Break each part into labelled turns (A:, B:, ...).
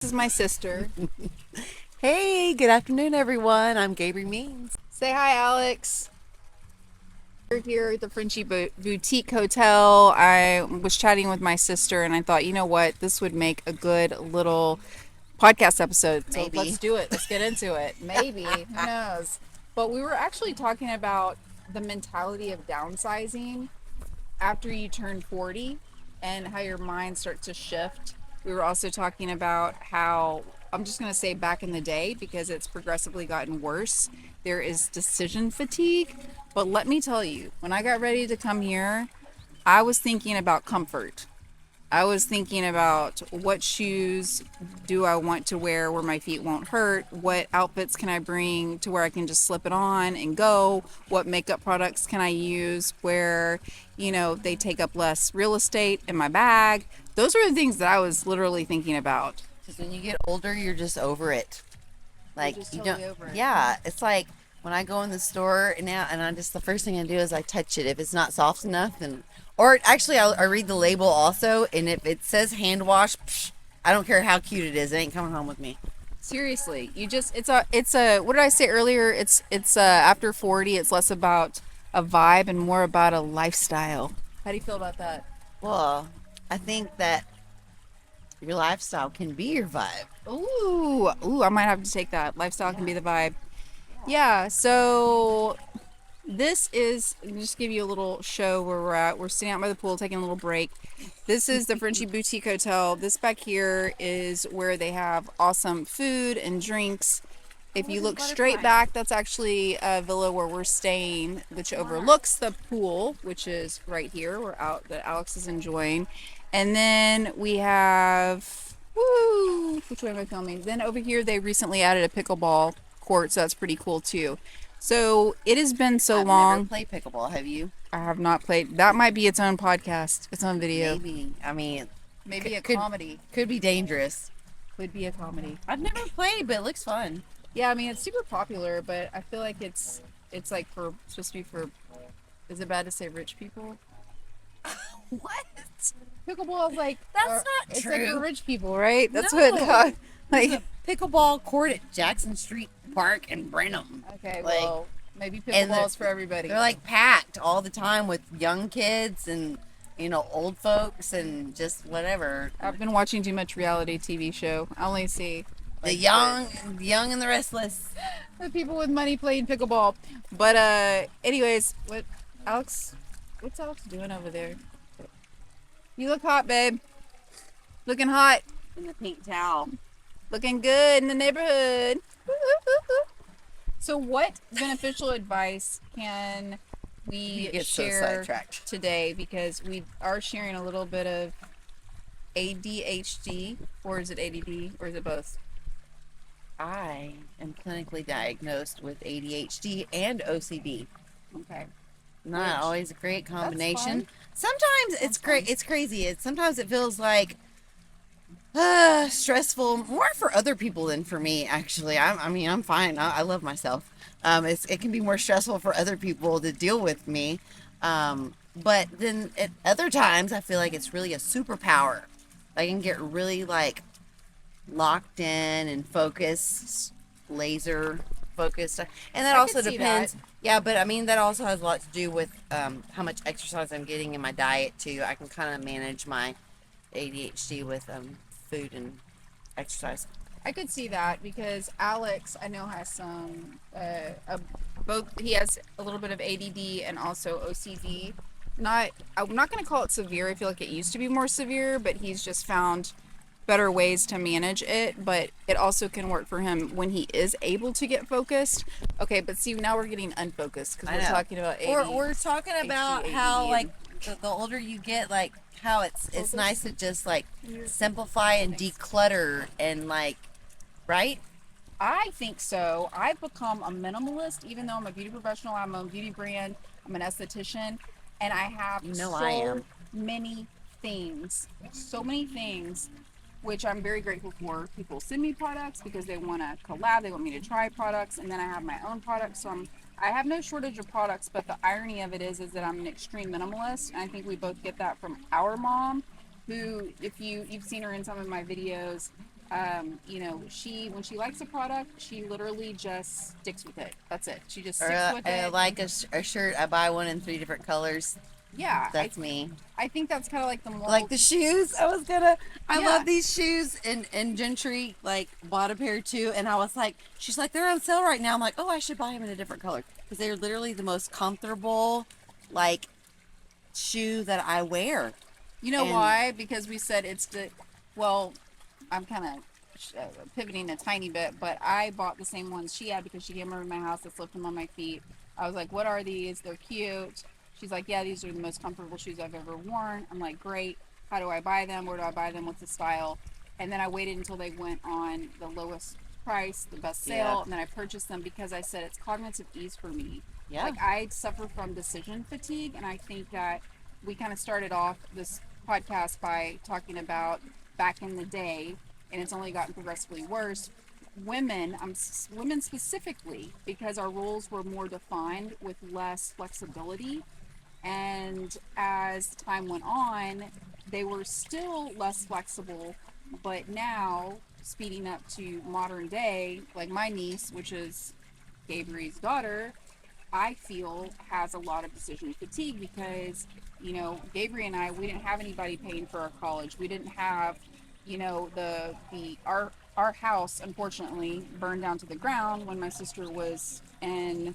A: This is my sister.
B: Hey, good afternoon, everyone. I'm Gabriel Means.
A: Say hi, Alex. We're here at the Frenchie Boutique Hotel. I was chatting with my sister and I thought, you know what? This would make a good little podcast episode. So let's
B: Maybe.
A: do it. Let's get into it. Maybe. Who knows? But we were actually talking about the mentality of downsizing after you turn 40 and how your mind starts to shift. We were also talking about how, I'm just going to say back in the day because it's progressively gotten worse, there is decision fatigue. But let me tell you, when I got ready to come here, I was thinking about comfort. I was thinking about what shoes do I want to wear where my feet won't hurt? What outfits can I bring to where I can just slip it on and go? What makeup products can I use where, they take up less real estate in my bag? Those are the things that I was literally thinking about.
B: Because when you get older, you're just over it.
A: You're
B: Like,
A: just
B: you
A: totally
B: don't,
A: over it.
B: yeah, it's like when I go in the store now and the first thing I do is I touch it. If it's not soft enough, then, or actually, I read the label also, and if it says hand wash, I don't care how cute it is, it ain't coming home with me.
A: Seriously, it's a what did I say earlier? It's after 40, it's less about a vibe and more about a lifestyle. How do you feel about that?
B: Well, I think that your lifestyle can be your vibe.
A: Ooh, I might have to take that. Lifestyle can
B: Yeah.
A: be the vibe. Yeah, so this is, let me just give you a little show where we're at. We're sitting out by the pool taking a little break. This is the Frenchie Boutique Hotel. This back here is where they have awesome food and drinks. If you look straight back, that's actually a villa where we're staying, which overlooks the pool, which is right here. We're out that Alex is enjoying. And then we have, woo, which way am I filming? Then over here, they recently added a pickleball court, so that's pretty cool too. So it has been so
B: I've never
A: long.
B: played pickleball. Have you?
A: I have not played. That might be its own podcast, its own video.
B: Maybe. I mean,
A: Maybe a
B: could
A: comedy.
B: could be dangerous.
A: Could be a comedy.
B: I've never played, but it looks fun.
A: Yeah, I mean it's super popular, but I feel like it's like for supposed to be for. Is it bad to say rich people?
B: What?
A: Pickleball is like
B: That's not
A: it's like for
B: true.
A: rich people, right? That's
B: No.
A: what
B: There's
A: like.
B: a pickleball court at Jackson Street Park in Brenham.
A: Okay,
B: Like,
A: well maybe
B: and
A: pickleball is for everybody.
B: they're like packed all the time with young kids and old folks and just whatever.
A: I've been watching too much reality TV show. I only see
B: The
A: like
B: young and the restless.
A: the people with money playing pickleball. But anyways, what's Alex doing over there? You look hot, babe. Looking hot.
B: In the pink towel.
A: Looking good in the neighborhood. So what beneficial advice can we
B: get so
A: share
B: sidetracked.
A: today? Because we are sharing a little bit of ADHD, or is it ADD, or is it both?
B: I am clinically diagnosed with ADHD and OCD.
A: Okay.
B: Not
A: Which-
B: always a great combination.
A: fine.
B: Sometimes it's
A: Sounds
B: great.
A: fun.
B: It's crazy. Sometimes it feels like stressful, more for other people than for me. Actually, I'm fine. I love myself. It can be more stressful for other people to deal with me. But then at other times, I feel like it's really a superpower. I can get really like locked in and focused, laser focused, and that
A: I
B: also
A: could see
B: depends.
A: that.
B: Yeah, but I mean that also has a lot to do with how much exercise I'm getting in my diet too. I can kind of manage my ADHD with food and exercise.
A: I could see that because Alex, I know, has both. He has a little bit of ADD and also OCD. I'm not going to call it severe. I feel like it used to be more severe, but he's just found better ways to manage it. But it also can work for him when he is able to get focused. Okay, but see, now we're getting unfocused because
B: I
A: we're
B: know.
A: talking about ADD.
B: We're talking about
A: ADD,
B: how
A: and-
B: like the older you get, like how it's
A: Focus.
B: nice to just like simplify and declutter and like, right?
A: I think so. I've become a minimalist, even though I'm a beauty professional. I'm a beauty brand. I'm an esthetician, and I have
B: I am.
A: many things, so many things, which I'm very grateful for. People send me products because they want to collab. They want me to try products, and then I have my own products. So I have no shortage of products. But the irony of it is that I'm an extreme minimalist, and I think we both get that from our mom, who, if you've seen her in some of my videos, When she likes a product, she literally just sticks with it. That's it. She just
B: Or
A: sticks with it.
B: like a shirt, I buy one in 3 different colors.
A: Yeah,
B: That's me.
A: I think that's kind of like the moral.
B: Like the shoes, I
A: Yeah.
B: love these shoes, and Gentry like bought a pair too, and I was like, she's like, they're on sale right now. I'm like, oh, I should buy them in a different color because they're literally the most comfortable, like, shoe that I wear.
A: You know
B: And
A: why? Because we said it's the. Well, I'm kind of pivoting a tiny bit, but I bought the same ones she had because she came over to my house that slipped them on my feet. I was like, "What are these? They're cute." She's like, "Yeah, these are the most comfortable shoes I've ever worn." I'm like, "Great. How do I buy them? Where do I buy them? What's the style?" And then I waited until they went on the lowest price, the best
B: yeah,
A: sale, and then I purchased them because I said it's cognitive ease for me.
B: yeah,
A: Like I suffer from decision fatigue, and I think that we kind of started off this podcast by talking about back in the day, and it's only gotten progressively worse. Women specifically, because our roles were more defined with less flexibility, and as time went on, they were still less flexible, but now speeding up to modern day, like my niece, which is Gabriel's daughter, I feel has a lot of decision fatigue because, Gabriel and I, we didn't have anybody paying for our college. We didn't have, our house unfortunately burned down to the ground when my sister was in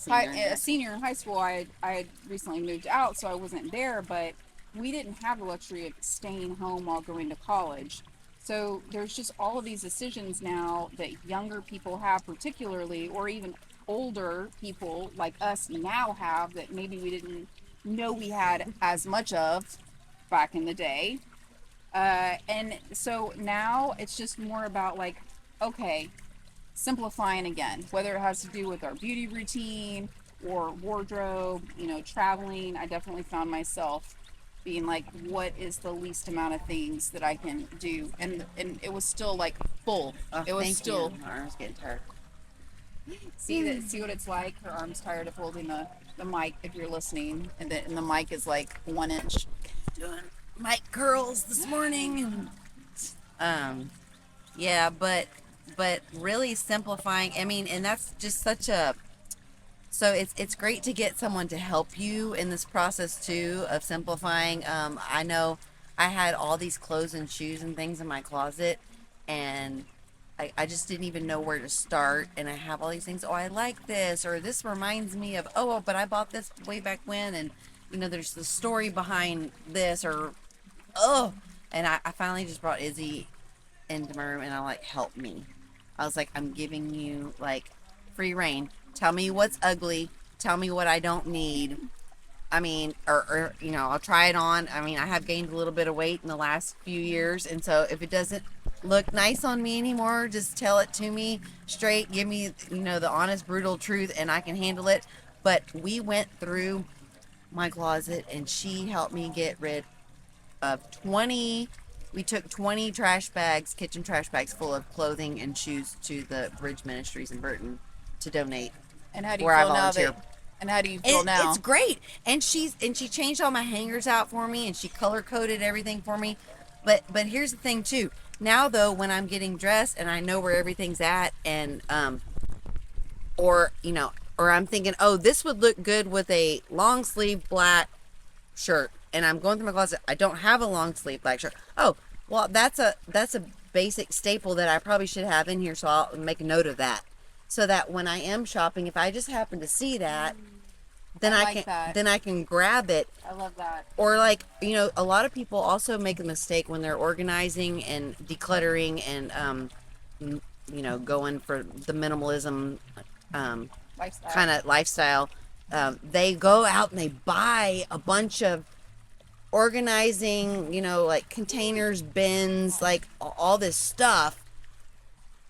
A: a senior in high school. I had recently moved out, so I wasn't there, but we didn't have the luxury of staying home while going to college. So there's just all of these decisions now that younger people have, particularly, or even older people like us now have that maybe we didn't know we had as much of back in the day. And so now it's just more about like, okay, simplifying again, whether it has to do with our beauty routine or wardrobe, traveling. I definitely found myself being like, what is the least amount of things that I can do? And it was still like full.
B: oh,
A: It was
B: thank
A: still
B: you. My arm's getting tired.
A: see what it's like. Her arm's tired of holding the mic if you're listening, and the mic is like 1 inch.
B: Doing mic curls this morning, and yeah, but really simplifying. I mean, and that's just such a. So it's great to get someone to help you in this process too of simplifying. I know I had all these clothes and shoes and things in my closet, and I just didn't even know where to start. And I have all these things. Oh, I like this, or this reminds me of, but I bought this way back when, and there's the story behind this, or and I finally just brought Izzy into my room, and I like, help me. I was like, I'm giving you like free reign. Tell me what's ugly. Tell me what I don't need. I mean, or I'll try it on. I mean, I have gained a little bit of weight in the last few years, and so if it doesn't look nice on me anymore, just tell it to me straight. Give me, the honest, brutal truth, and I can handle it. But we went through my closet, and she helped me get rid of 20. We took 20 trash bags, kitchen trash bags full of clothing and shoes to the Bridge Ministries in Burton to donate.
A: And how do you
B: Where I
A: feel now
B: volunteer.
A: and how do you feel now?
B: It's great. And she changed all my hangers out for me, and she color coded everything for me. But here's the thing too. Now though, when I'm getting dressed and I know where everything's at, and or I'm thinking, oh, this would look good with a long sleeve black shirt, and I'm going through my closet. I don't have a long sleeve black shirt. Oh, well, that's a basic staple that I probably should have in here, so I'll make a note of that, so that when I am shopping, if I just happen to see that, then I can grab it.
A: I love that.
B: Or like, a lot of people also make a mistake when they're organizing and decluttering and going for the minimalism
A: Lifestyle.
B: kind of lifestyle. They go out and they buy a bunch of organizing, like containers, bins, like all this stuff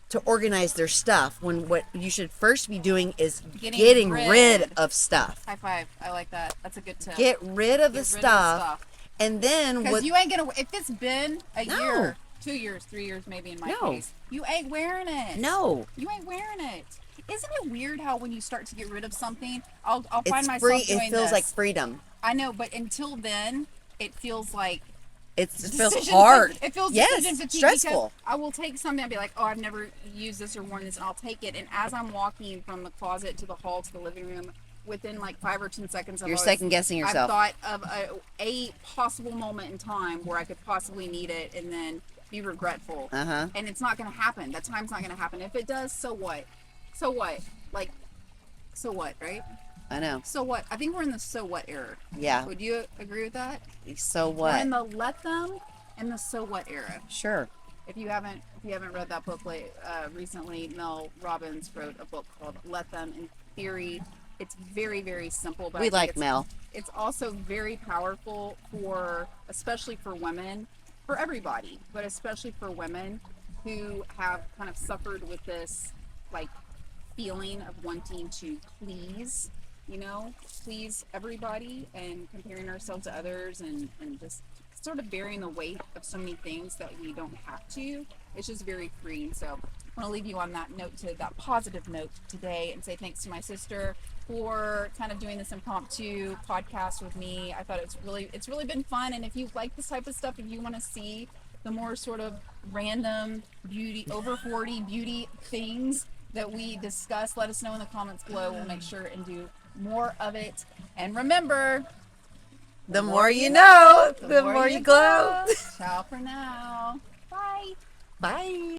B: to organize their stuff, when what you should first be doing is getting rid of stuff.
A: High five. I like that. That's a good tip.
B: Get rid of the stuff. And then
A: because you ain't gonna, if it's been a
B: No.
A: year, 2 years, 3 years maybe in my
B: No.
A: case, you ain't wearing it.
B: No.
A: You ain't wearing it. Isn't it weird how when you start to get rid of something, I'll find
B: It's
A: myself
B: free.
A: doing
B: It feels
A: this.
B: like freedom.
A: I know, but until then, it feels like
B: It feels
A: decision
B: hard.
A: fatigue. It feels
B: Yes,
A: decision fatigue
B: stressful.
A: because I will take something and be like, oh, I've never used this or worn this, and I'll take it. And as I'm walking from the closet to the hall to the living room, within like 5 or 10 seconds,
B: You're second guessing yourself.
A: I've thought of a possible moment in time where I could possibly need it, and then be regretful.
B: Uh-huh.
A: And it's not going to happen. That time's not going to happen. If it does, so what? So what? Like, so what, right?
B: I know.
A: So what? I think we're in the so what era.
B: Yeah.
A: Would you agree with that?
B: So
A: We're
B: what?
A: in the let them and the so what era.
B: Sure.
A: If you haven't read that book recently, Mel Robbins wrote a book called Let Them. In theory, it's very, very simple, but
B: We like Mel.
A: It's also very powerful especially for women, for everybody, but especially for women who have kind of suffered with this like feeling of wanting to please everybody and comparing ourselves to others and just sort of bearing the weight of so many things that we don't have to. It's just very freeing. So I want to leave you on that note, to that positive note today, and say thanks to my sister for kind of doing this impromptu podcast with me. I thought it's really been fun. And if you like this type of stuff, if you want to see the more sort of random beauty, over 40 beauty things that we discuss, let us know in the comments below. We'll make sure and do more of it. And remember,
B: The more you know, the more you glow.
A: Ciao for now. Bye.
B: Bye.